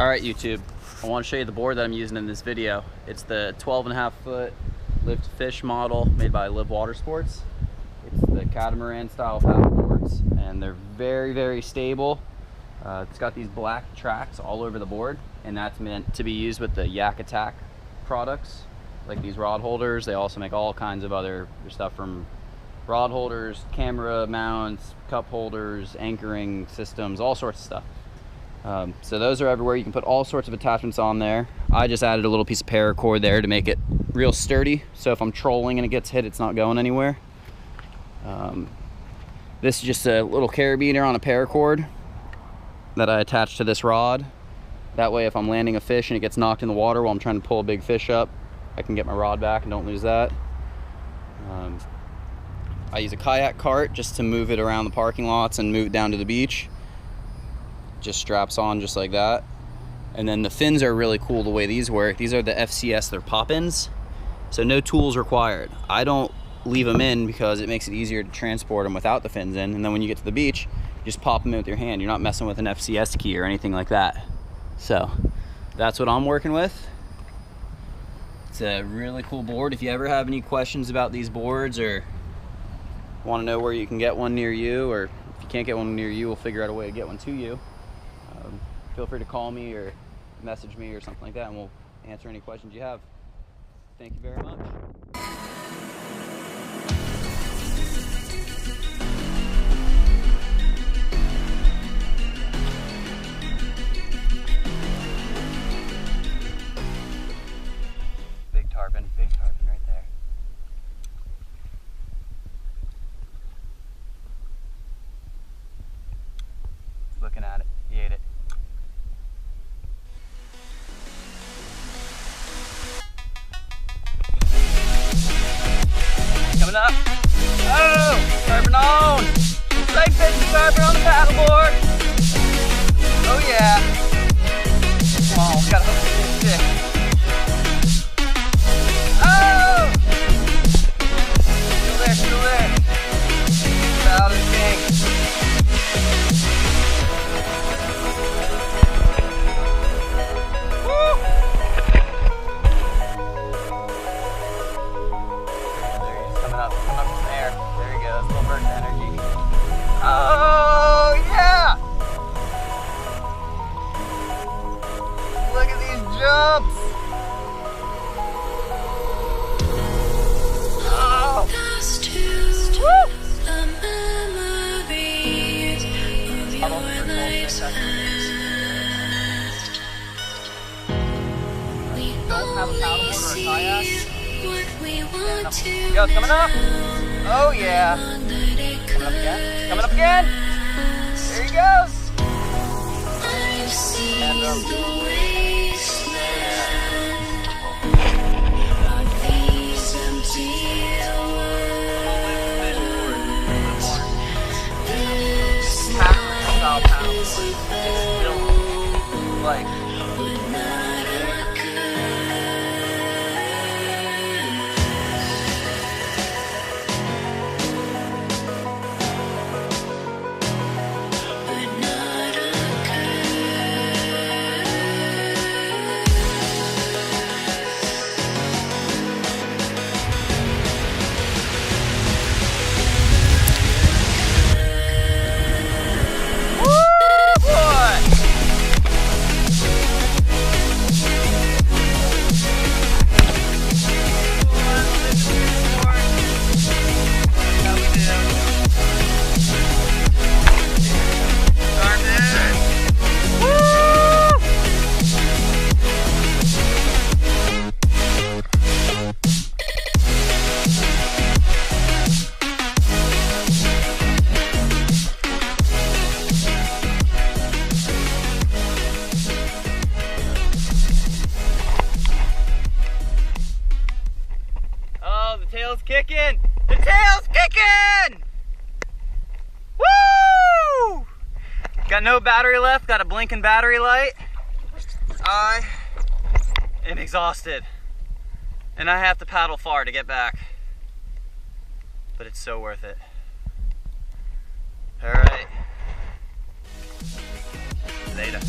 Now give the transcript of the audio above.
All right, YouTube, I want to show you the board that I'm using in this video. It's the 12.5 foot lift fish model made by Watersports. It's the catamaran style paddle boards, and they're very, very stable. It's got these black tracks all over the board, and that's meant to be used with the Yak Attack products, like these rod holders. They also make all kinds of other stuff, from rod holders, camera mounts, cup holders, anchoring systems, all sorts of stuff. So those are everywhere. You can put all sorts of attachments on there. I just added a little piece of paracord there to make it real sturdy, so if I'm trolling and it gets hit, it's not going anywhere. This is just a little carabiner on a paracord that I attach to this rod. That way, if I'm landing a fish and it gets knocked in the water while I'm trying to pull a big fish up, I can get my rod back and don't lose that. I use a kayak cart just to move it around the parking lots and move it down to the beach. Just straps on just like that. And then the fins are really cool the way these work. These are the FCS, they're pop-ins, so no tools required. I don't leave them in because it makes it easier to transport them without the fins in, and then when you get to the beach, you just pop them in with your hand. You're not messing with an FCS key or anything like that. So that's what I'm working with. It's a really cool board. If you ever have any questions about these boards or want to know where you can get one near you, or if you can't get one near you, we'll figure out a way to get one to you. Feel free to call me or message me or something like that, and we'll answer any questions you have. Thank you very much. Big tarpon right there. Looking at it, he ate it. Coming up. Oh, tarpon on! Strike fishing tarpon on the paddleboard. Oh yeah. Come on, we gotta hook this stick. Oh! Still there. Out of the king. Coming up in the air. There he goes, little burst energy. Oh yeah! Look at these jumps! Oh! Woo! Does have a paddleboard or a kayak? Yo, it's coming up! Oh yeah! Coming up again? Coming up again! There he goes! And like tail's kicking! The tail's kicking! Woo! Got no battery left, got a blinking battery light. I am exhausted, and I have to paddle far to get back, but it's so worth it. All right, later.